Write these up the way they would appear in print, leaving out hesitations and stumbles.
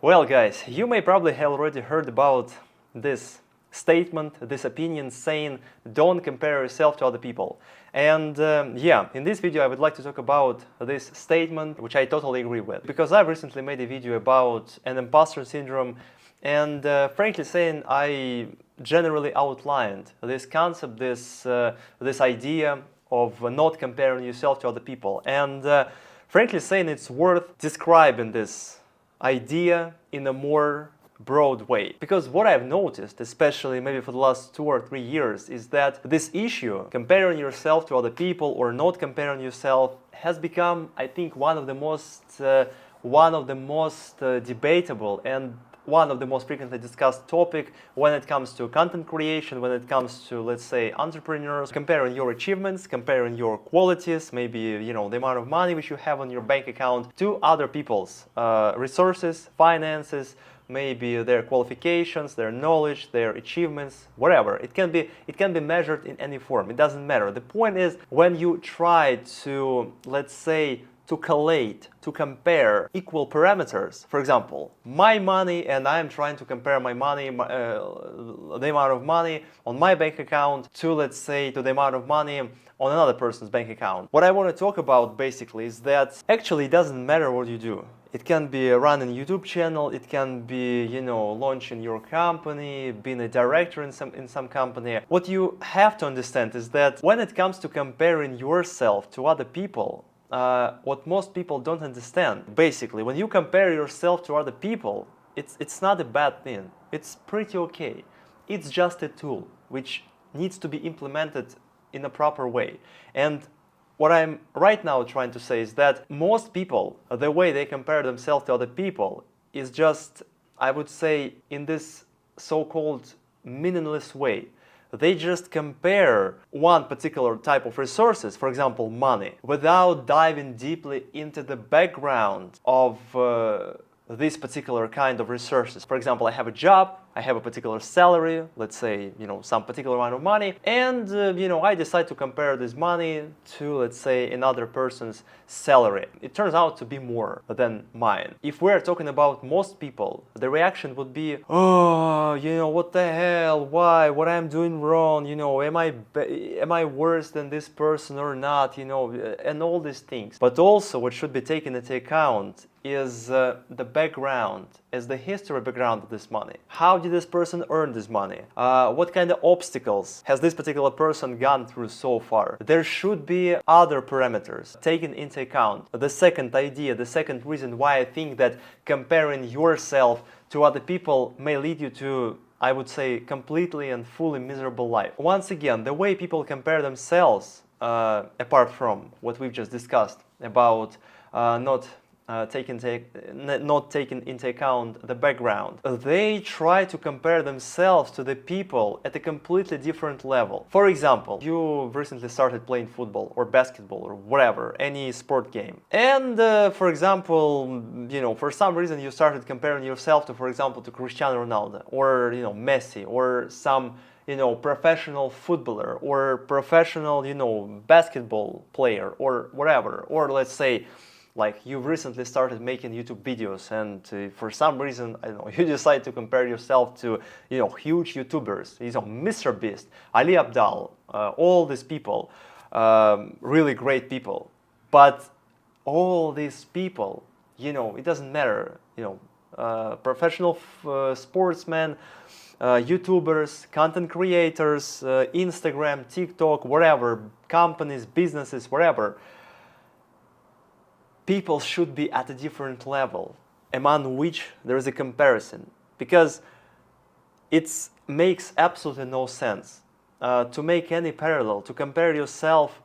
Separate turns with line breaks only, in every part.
Well, guys, you may probably have already heard about this statement, this opinion saying don't compare yourself to other people. And yeah, in this video I would like to talk about this statement, which I totally agree with. Because I've recently made a video about an imposter syndrome, and frankly saying, I generally outlined this concept, this idea of not comparing yourself to other people. And frankly saying, it's worth describing this idea in a more broad way. Because what I've noticed, especially maybe for the last 2 or 3 years, is that this issue, comparing yourself to other people or not comparing yourself, has become, I think, one of the most debatable and one of the most frequently discussed topic when it comes to content creation, when it comes to, let's say, entrepreneurs, comparing your achievements, comparing your qualities, maybe, you know, the amount of money which you have on your bank account to other people's resources, finances, maybe their qualifications, their knowledge, their achievements, whatever. It can be measured in any form. It doesn't matter. The point is, when you try to, let's say, to collate, to compare equal parameters. For example, my money, and I'm trying to compare my money, the amount of money on my bank account to, let's say, to the amount of money on another person's bank account. What I want to talk about basically is that actually it doesn't matter what you do. It can be running a YouTube channel, it can be, you know, launching your company, being a director in some company. What you have to understand is that when it comes to comparing yourself to other people, what most people don't understand, basically, when you compare yourself to other people, it's not a bad thing. It's pretty okay. It's just a tool which needs to be implemented in a proper way. And what I'm right now trying to say is that most people, the way they compare themselves to other people is just, I would say, in this so-called meaningless way. They just compare one particular type of resources, for example, money, without diving deeply into the background of this particular kind of resources. For example, I have a job, I have a particular salary, let's say, you know, some particular amount of money, and, you know, I decide to compare this money to, let's say, another person's salary. It turns out to be more than mine. If we're talking about most people, the reaction would be, oh, you know, what the hell, why, what I'm doing wrong, you know, am I worse than this person or not, you know, and all these things. But also what should be taken into account is the background, is the history background of this money. How did this person earn this money? What kind of obstacles has this particular person gone through so far? There should be other parameters taken into account. The second idea, the second reason why I think that comparing yourself to other people may lead you to, I would say, completely and fully miserable life. Once again, the way people compare themselves, apart from what we've just discussed about not taking into account the background, they try to compare themselves to the people at a completely different level. For example, you recently started playing football or basketball or whatever, any sport game, and for example, you know, for some reason you started comparing yourself to, for example, to Cristiano Ronaldo or, you know, Messi or some, you know, professional footballer or professional, you know, basketball player or whatever. Or let's say, like, you recently started making YouTube videos, and for some reason, I don't know, you decide to compare yourself to, you know, huge YouTubers, you know, MrBeast, Ali Abdaal, all these people, really great people. But all these people, you know, it doesn't matter, you know, professional sportsmen, YouTubers, content creators, Instagram, TikTok, whatever, companies, businesses, whatever. People should be at a different level among which there is a comparison, because it makes absolutely no sense to make any parallel, to compare yourself,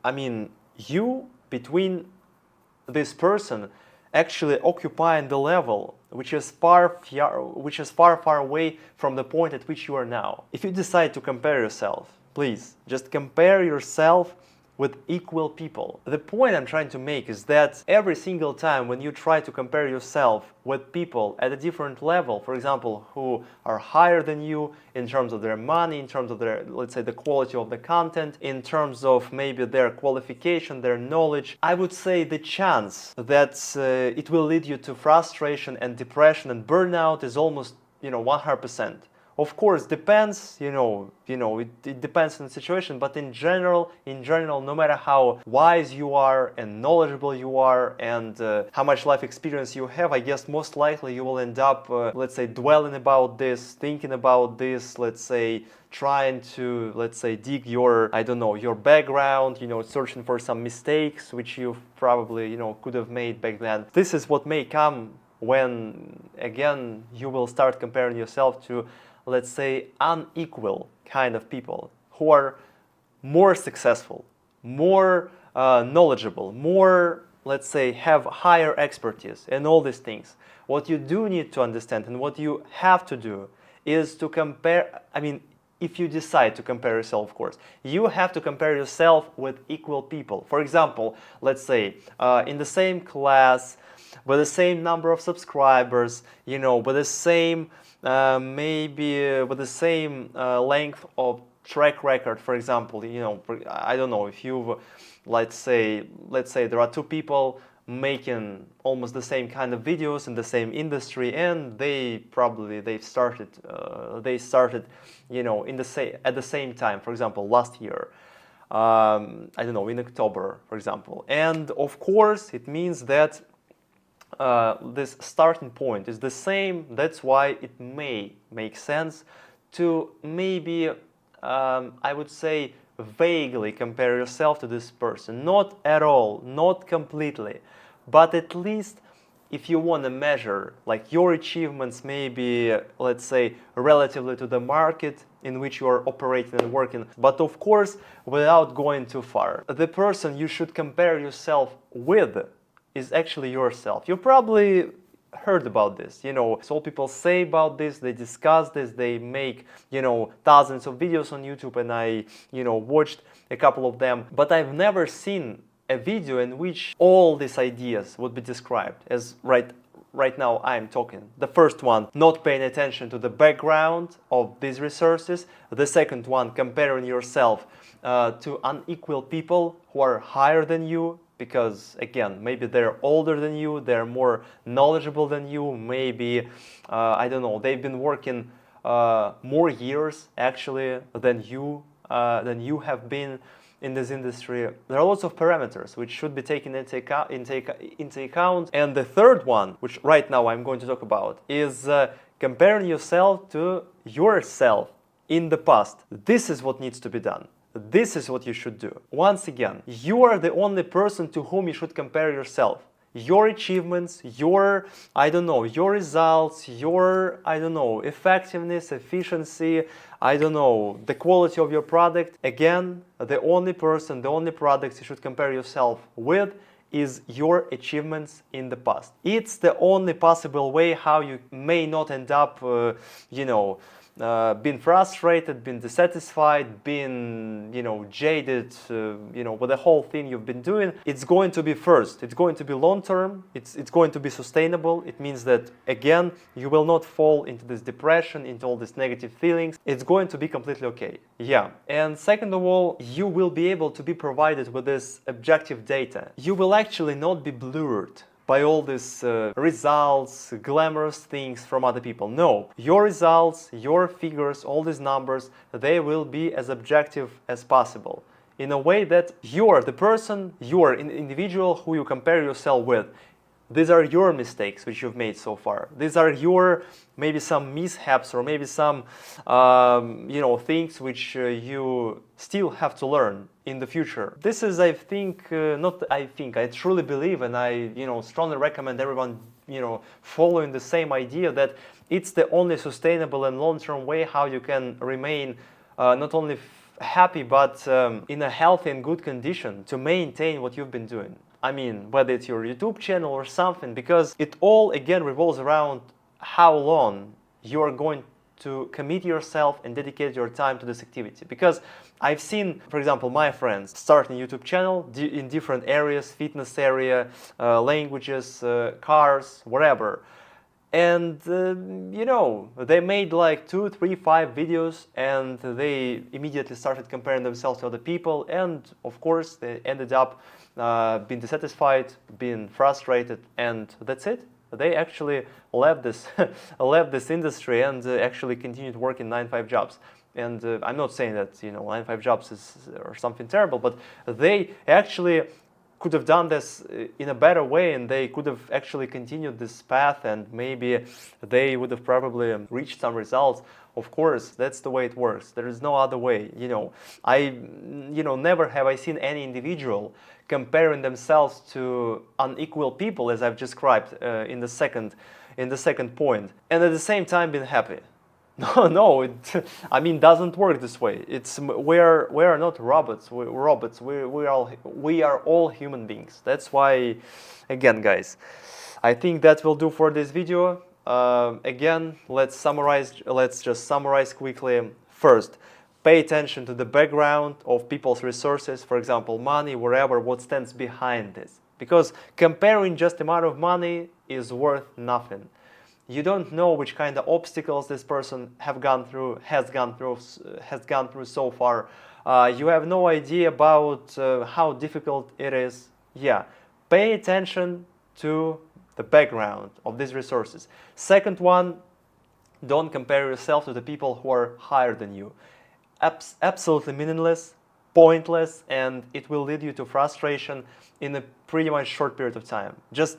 I mean, you between this person actually occupying the level which is far away from the point at which you are now. If you decide to compare yourself, please just compare yourself with equal people. The point I'm trying to make is that every single time when you try to compare yourself with people at a different level, for example, who are higher than you in terms of their money, in terms of their, let's say, the quality of the content, in terms of maybe their qualification, their knowledge, I would say the chance that it will lead you to frustration and depression and burnout is almost, 100%. Of course, depends, it depends on the situation, but in general, no matter how wise you are and knowledgeable you are and how much life experience you have, I guess most likely you will end up, let's say, dwelling about this, thinking about this, let's say, trying to, let's say, dig your, I don't know, your background, searching for some mistakes which you probably, could have made back then. This is what may come when, again, you will start comparing yourself to, let's say, unequal kind of people who are more successful, more knowledgeable, more, let's say, have higher expertise and all these things. What you do need to understand and what you have to do is to compare, if you decide to compare yourself, of course, you have to compare yourself with equal people. For example, let's say, in the same class, with the same number of subscribers, with the same maybe with the same length of track record, for example, I don't know, if you've, let's say there are two people making almost the same kind of videos in the same industry, and they started at the same time, for example, last year. I don't know, in October, for example. And of course, it means that this starting point is the same. That's why it may make sense to maybe, I would say, vaguely compare yourself to this person. Not at all, not completely, but at least if you want to measure like your achievements, maybe, let's say, relatively to the market in which you are operating and working, but of course, without going too far. The person you should compare yourself with is actually yourself. You probably heard about this, so people say about this, they discuss this, they make, thousands of videos on YouTube, and I, watched a couple of them, but I've never seen a video in which all these ideas would be described as right now I'm talking. The first one, not paying attention to the background of these resources. The second one, comparing yourself to unequal people who are higher than you, because again, maybe they're older than you, they're more knowledgeable than you, maybe, I don't know, they've been working more years actually than you have been in this industry. There are lots of parameters which should be taken into account. And the third one, which right now I'm going to talk about, is comparing yourself to yourself in the past. This is what needs to be done. This is what you should do. Once again, you are the only person to whom you should compare yourself. Your achievements, your, I don't know, your results, your, I don't know, effectiveness, efficiency, I don't know, the quality of your product. Again, the only person, the only products you should compare yourself with is your achievements in the past. It's the only possible way how you may not end up, being frustrated, being dissatisfied, being, jaded, with the whole thing you've been doing. It's going to be first. It's going to be long term. It's going to be sustainable. It means that, again, you will not fall into this depression, into all these negative feelings. It's going to be completely okay. Yeah. And second of all, you will be able to be provided with this objective data. You will actually not be blurred by all these results, glamorous things from other people. No, your results, your figures, all these numbers, they will be as objective as possible, in a way that you are the person, you are an individual who you compare yourself with. These are your mistakes which you've made so far. These are your, maybe some mishaps, or maybe some, things which you still have to learn in the future. This is, I truly believe, and I, strongly recommend everyone, following the same idea, that it's the only sustainable and long-term way how you can remain not only happy, but in a healthy and good condition to maintain what you've been doing. I mean, whether it's your YouTube channel or something, because it all, again, revolves around how long you are going to commit yourself and dedicate your time to this activity. Because I've seen, for example, my friends starting YouTube channel in different areas, fitness area, languages, cars, whatever. And they made like 2, 3, 5 videos, and they immediately started comparing themselves to other people, and of course they ended up being dissatisfied, being frustrated, and that's it. They actually left this left this industry and actually continued working 9-5 jobs. And I'm not saying that 9-5 jobs is or something terrible, but they actually could have done this in a better way, and they could have actually continued this path, and maybe they would have probably reached some results. Of course, that's the way it works. There is no other way. Never have I seen any individual comparing themselves to unequal people, as I've described in the second point, and at the same time being happy. No, it doesn't work this way. We are not robots. We're robots. We are all human beings. That's why, again, guys, I think that will do for this video. Again, let's just summarize quickly. First, pay attention to the background of people's resources, for example, money, wherever, what stands behind this. Because comparing just the amount of money is worth nothing. You don't know which kind of obstacles this person has gone through so far. You have no idea about how difficult it is. Yeah, pay attention to the background of these resources. Second one, don't compare yourself to the people who are higher than you. Absolutely meaningless, pointless, and it will lead you to frustration in a pretty much short period of time. Just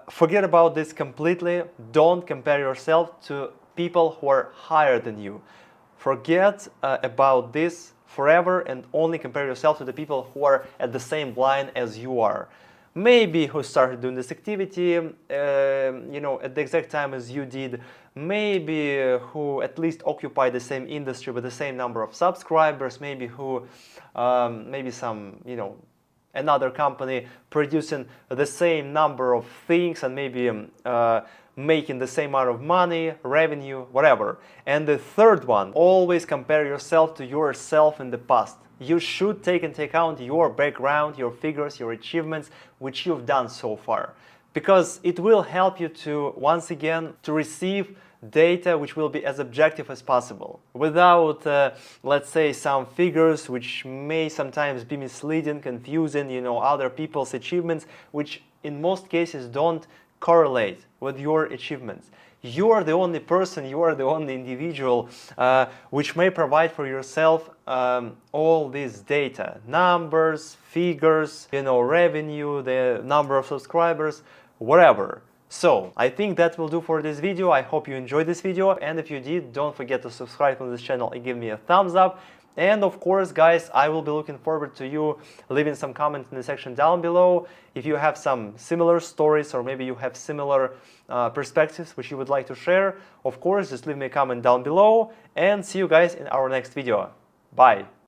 forget about this completely. Don't compare yourself to people who are higher than you. Forget about this forever and only compare yourself to the people who are at the same line as you are. Maybe who started doing this activity, at the exact time as you did. Maybe who at least occupy the same industry with the same number of subscribers. Maybe who, maybe some, another company producing the same number of things and maybe making the same amount of money, revenue, whatever. And the third one, always compare yourself to yourself in the past. You should take into account your background, your figures, your achievements, which you've done so far. Because it will help you to, once again, to receive data which will be as objective as possible, without, let's say, some figures which may sometimes be misleading, confusing, other people's achievements, which in most cases don't correlate with your achievements. You are the only person, you are the only individual which may provide for yourself all this data, numbers, figures, revenue, the number of subscribers, whatever. So, I think that will do for this video. I hope you enjoyed this video, and if you did, don't forget to subscribe to this channel and give me a thumbs up. And of course, guys, I will be looking forward to you leaving some comments in the section down below. If you have some similar stories, or maybe you have similar perspectives which you would like to share, of course, just leave me a comment down below, and see you guys in our next video. Bye!